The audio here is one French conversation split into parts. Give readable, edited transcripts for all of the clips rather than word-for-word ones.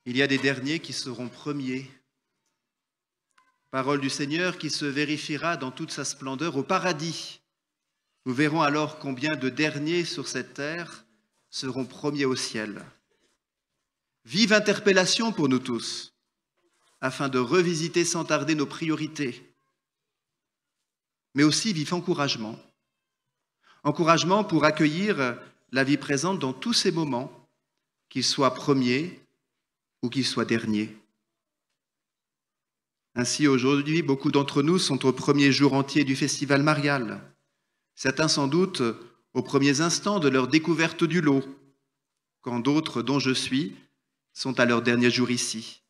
Il y a des derniers qui seront premiers. Parole du Seigneur qui se vérifiera dans toute sa splendeur au paradis. Nous verrons alors combien de derniers sur cette terre seront premiers au ciel. Vive interpellation pour nous tous, afin de revisiter sans tarder nos priorités. Mais aussi vif encouragement. Encouragement pour accueillir la vie présente dans tous ces moments, qu'ils soient premiers ou qu'ils soient derniers. Ainsi, aujourd'hui, beaucoup d'entre nous sont au premier jour entier du festival marial. Certains, sans doute, aux premiers instants de leur découverte du lot, quand d'autres, dont je suis, sont à leur dernier jour ici.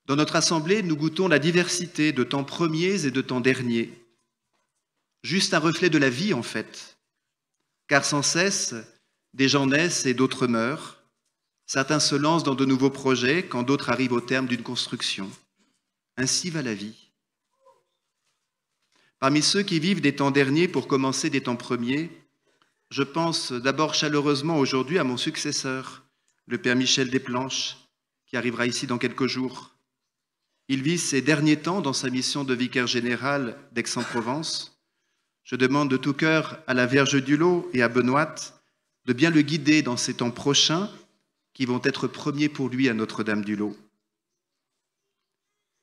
Dans notre assemblée, nous goûtons la diversité de temps premiers et de temps derniers. Juste un reflet de la vie, en fait. Car sans cesse, des gens naissent et d'autres meurent. Certains se lancent dans de nouveaux projets quand d'autres arrivent au terme d'une construction. Ainsi va la vie. Parmi ceux qui vivent des temps derniers pour commencer des temps premiers, je pense d'abord chaleureusement aujourd'hui à mon successeur, le Père Michel Desplanches, qui arrivera ici dans quelques jours. Il vit ses derniers temps dans sa mission de vicaire général d'Aix-en-Provence. Je demande de tout cœur à la Vierge du Lot et à Benoît de bien le guider dans ces temps prochains qui vont être premiers pour lui à Notre-Dame du Lot.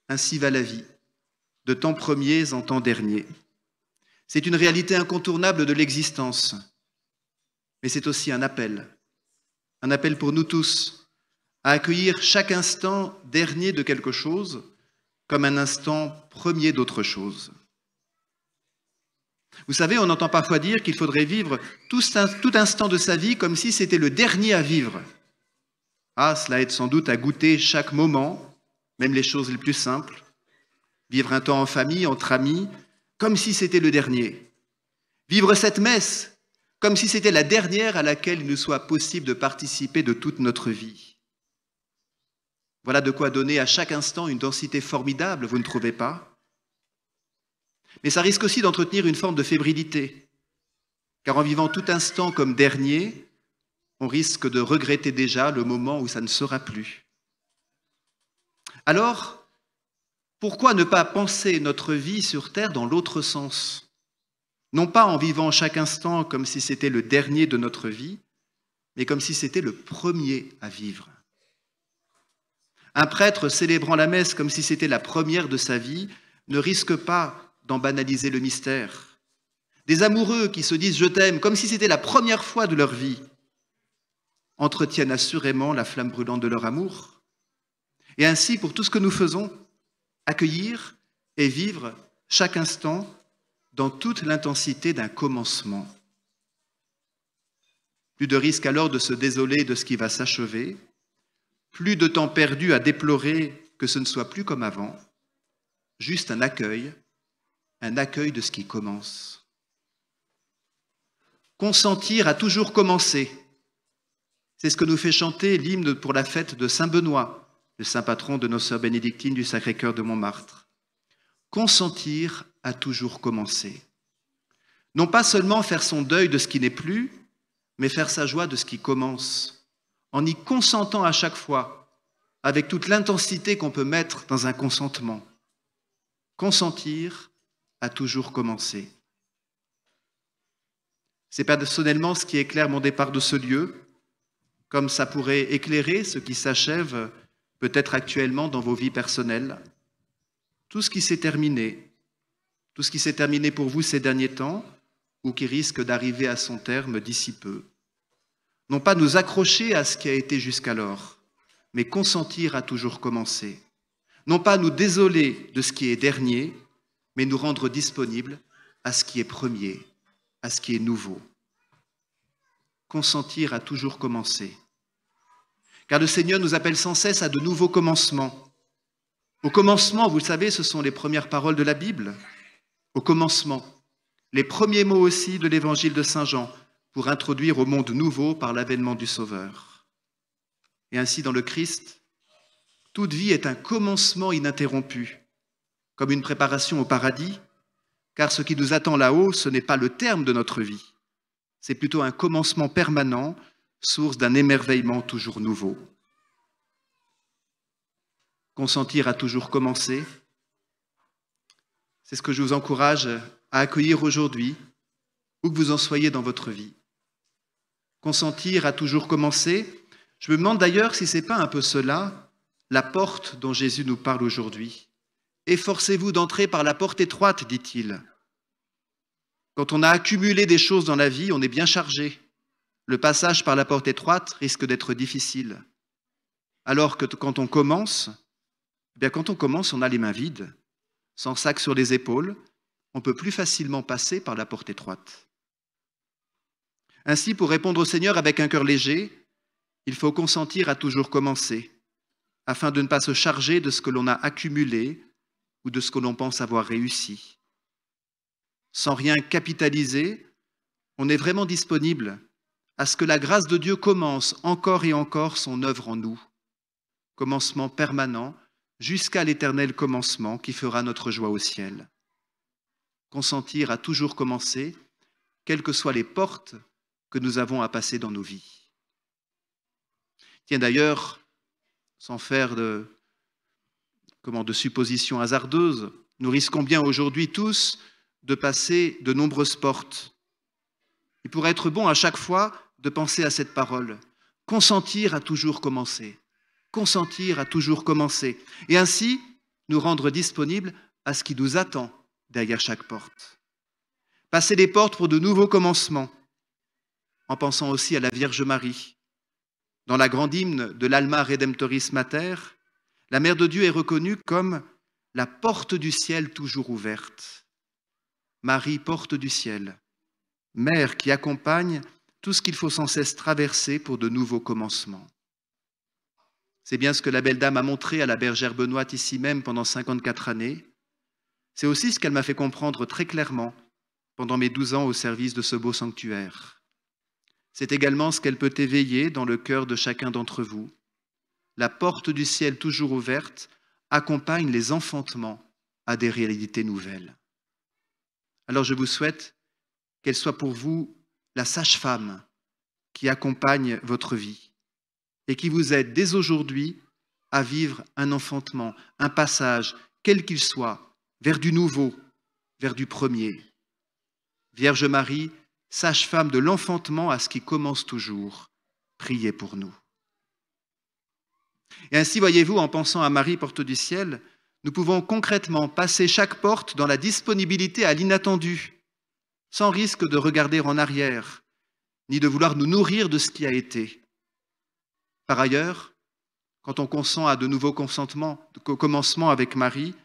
Ainsi va la vie, de temps premiers en temps derniers. C'est une réalité incontournable de l'existence, mais c'est aussi un appel pour nous tous, à accueillir chaque instant dernier de quelque chose comme un instant premier d'autre chose. Vous savez, on entend parfois dire qu'il faudrait vivre tout instant de sa vie comme si c'était le dernier à vivre. Ah, cela aide sans doute à goûter chaque moment, même les choses les plus simples. Vivre un temps en famille, entre amis, comme si c'était le dernier. Vivre cette messe, comme si c'était la dernière à laquelle il nous soit possible de participer de toute notre vie. Voilà de quoi donner à chaque instant une densité formidable, vous ne trouvez pas ? Mais ça risque aussi d'entretenir une forme de fébrilité, car en vivant tout instant comme dernier, on risque de regretter déjà le moment où ça ne sera plus. Alors, pourquoi ne pas penser notre vie sur Terre dans l'autre sens ? Non pas en vivant chaque instant comme si c'était le dernier de notre vie, mais comme si c'était le premier à vivre. Un prêtre célébrant la messe comme si c'était la première de sa vie ne risque pas d'en banaliser le mystère. Des amoureux qui se disent « je t'aime » comme si c'était la première fois de leur vie entretiennent assurément la flamme brûlante de leur amour. Et ainsi, pour tout ce que nous faisons, accueillir et vivre chaque instant dans toute l'intensité d'un commencement. Plus de risque alors de se désoler de ce qui va s'achever, plus de temps perdu à déplorer que ce ne soit plus comme avant, juste un accueil de ce qui commence. Consentir à toujours commencer, c'est ce que nous fait chanter l'hymne pour la fête de Saint-Benoît, le saint patron de nos sœurs bénédictines du Sacré-Cœur de Montmartre. Consentir à toujours commencer. Non pas seulement faire son deuil de ce qui n'est plus, mais faire sa joie de ce qui commence, en y consentant à chaque fois, avec toute l'intensité qu'on peut mettre dans un consentement. Consentir à toujours commencer. C'est personnellement ce qui éclaire mon départ de ce lieu, comme ça pourrait éclairer ce qui s'achève peut-être actuellement dans vos vies personnelles. Tout ce qui s'est terminé pour vous ces derniers temps, ou qui risque d'arriver à son terme d'ici peu. Non pas nous accrocher à ce qui a été jusqu'alors, mais consentir à toujours commencer. Non pas nous désoler de ce qui est dernier, mais nous rendre disponibles à ce qui est premier, à ce qui est nouveau. Consentir à toujours commencer. Car le Seigneur nous appelle sans cesse à de nouveaux commencements. Au commencement, vous le savez, ce sont les premières paroles de la Bible. Au commencement, les premiers mots aussi de l'évangile de Saint Jean pour introduire au monde nouveau par l'avènement du Sauveur. Et ainsi, dans le Christ, toute vie est un commencement ininterrompu, comme une préparation au paradis, car ce qui nous attend là-haut, ce n'est pas le terme de notre vie, c'est plutôt un commencement permanent, source d'un émerveillement toujours nouveau. consentir à toujours commencer. C'est ce que je vous encourage à accueillir aujourd'hui, où que vous en soyez dans votre vie. Consentir à toujours commencer. Je me demande d'ailleurs si ce n'est pas un peu cela, la porte dont Jésus nous parle aujourd'hui. Efforcez-vous d'entrer par la porte étroite, dit-il. Quand on a accumulé des choses dans la vie, on est bien chargé. Le passage par la porte étroite risque d'être difficile. Alors que quand on commence, on a les mains vides, sans sac sur les épaules, on peut plus facilement passer par la porte étroite. Ainsi, pour répondre au Seigneur avec un cœur léger, il faut consentir à toujours commencer, afin de ne pas se charger de ce que l'on a accumulé ou de ce que l'on pense avoir réussi. Sans rien capitaliser, on est vraiment disponible à ce que la grâce de Dieu commence encore et encore son œuvre en nous, commencement permanent jusqu'à l'éternel commencement qui fera notre joie au ciel. Consentir à toujours commencer, quelles que soient les portes que nous avons à passer dans nos vies. Tiens d'ailleurs, sans faire de suppositions hasardeuses, nous risquons bien aujourd'hui tous de passer de nombreuses portes. Il pourrait être bon à chaque fois de penser à cette parole, consentir à toujours commencer, consentir à toujours commencer, et ainsi nous rendre disponibles à ce qui nous attend derrière chaque porte. Passer les portes pour de nouveaux commencements, en pensant aussi à la Vierge Marie. Dans la grande hymne de l'Alma Redemptoris Mater, la Mère de Dieu est reconnue comme la porte du ciel toujours ouverte. Marie, porte du ciel, mère qui accompagne tout ce qu'il faut sans cesse traverser pour de nouveaux commencements. C'est bien ce que la belle dame a montré à la bergère Benoîte ici même pendant 54 années. C'est aussi ce qu'elle m'a fait comprendre très clairement pendant mes 12 ans au service de ce beau sanctuaire. C'est également ce qu'elle peut éveiller dans le cœur de chacun d'entre vous. La porte du ciel toujours ouverte accompagne les enfantements à des réalités nouvelles. Alors je vous souhaite qu'elle soit pour vous la sage-femme qui accompagne votre vie et qui vous aide dès aujourd'hui à vivre un enfantement, un passage, quel qu'il soit, vers du nouveau, vers du premier. Vierge Marie, sage-femme de l'enfantement à ce qui commence toujours, priez pour nous. Et ainsi, voyez-vous, en pensant à Marie, porte du ciel, nous pouvons concrètement passer chaque porte dans la disponibilité à l'inattendu, sans risque de regarder en arrière, ni de vouloir nous nourrir de ce qui a été. Par ailleurs, quand on consent à de nouveaux commencements avec Marie,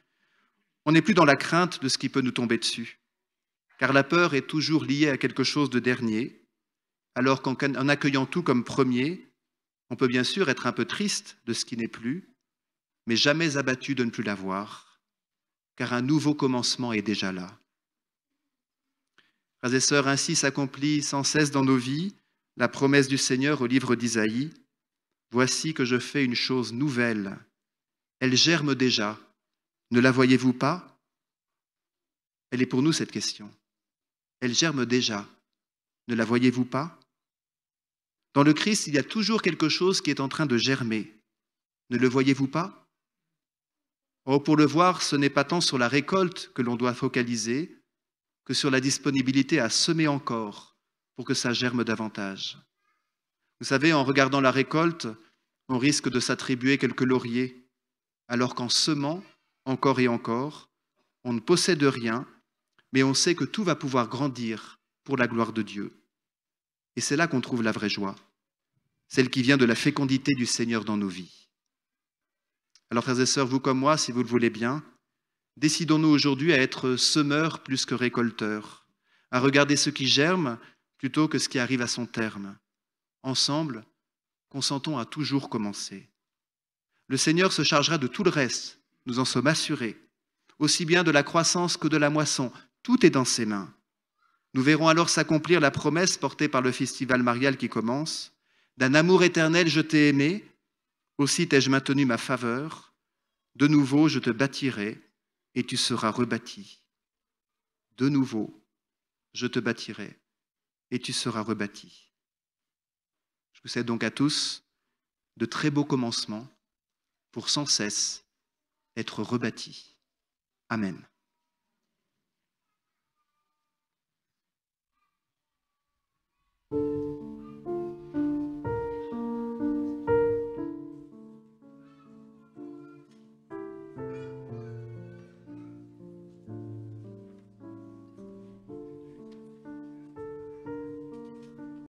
on n'est plus dans la crainte de ce qui peut nous tomber dessus, car la peur est toujours liée à quelque chose de dernier, alors qu'en accueillant tout comme premier, on peut bien sûr être un peu triste de ce qui n'est plus, mais jamais abattu de ne plus l'avoir, car un nouveau commencement est déjà là. Frères et sœurs, ainsi s'accomplit sans cesse dans nos vies la promesse du Seigneur au livre d'Isaïe. « Voici que je fais une chose nouvelle. Elle germe déjà. Ne la voyez-vous pas ?» Elle est pour nous cette question. Elle germe déjà. Ne la voyez-vous pas? Dans le Christ, il y a toujours quelque chose qui est en train de germer. Ne le voyez-vous pas? Oh, pour le voir, ce n'est pas tant sur la récolte que l'on doit focaliser que sur la disponibilité à semer encore pour que ça germe davantage. Vous savez, en regardant la récolte, on risque de s'attribuer quelques lauriers, alors qu'en semant encore et encore, on ne possède rien, mais on sait que tout va pouvoir grandir pour la gloire de Dieu. Et c'est là qu'on trouve la vraie joie, celle qui vient de la fécondité du Seigneur dans nos vies. Alors, frères et sœurs, vous comme moi, si vous le voulez bien, décidons-nous aujourd'hui à être semeurs plus que récolteurs, à regarder ce qui germe plutôt que ce qui arrive à son terme. Ensemble, consentons à toujours commencer. Le Seigneur se chargera de tout le reste, nous en sommes assurés, aussi bien de la croissance que de la moisson. Tout est dans ses mains. Nous verrons alors s'accomplir la promesse portée par le festival marial qui commence. D'un amour éternel je t'ai aimé, aussi t'ai-je maintenu ma faveur. De nouveau je te bâtirai et tu seras rebâti. De nouveau je te bâtirai et tu seras rebâti. Je vous souhaite donc à tous de très beaux commencements pour sans cesse être rebâti. Amen.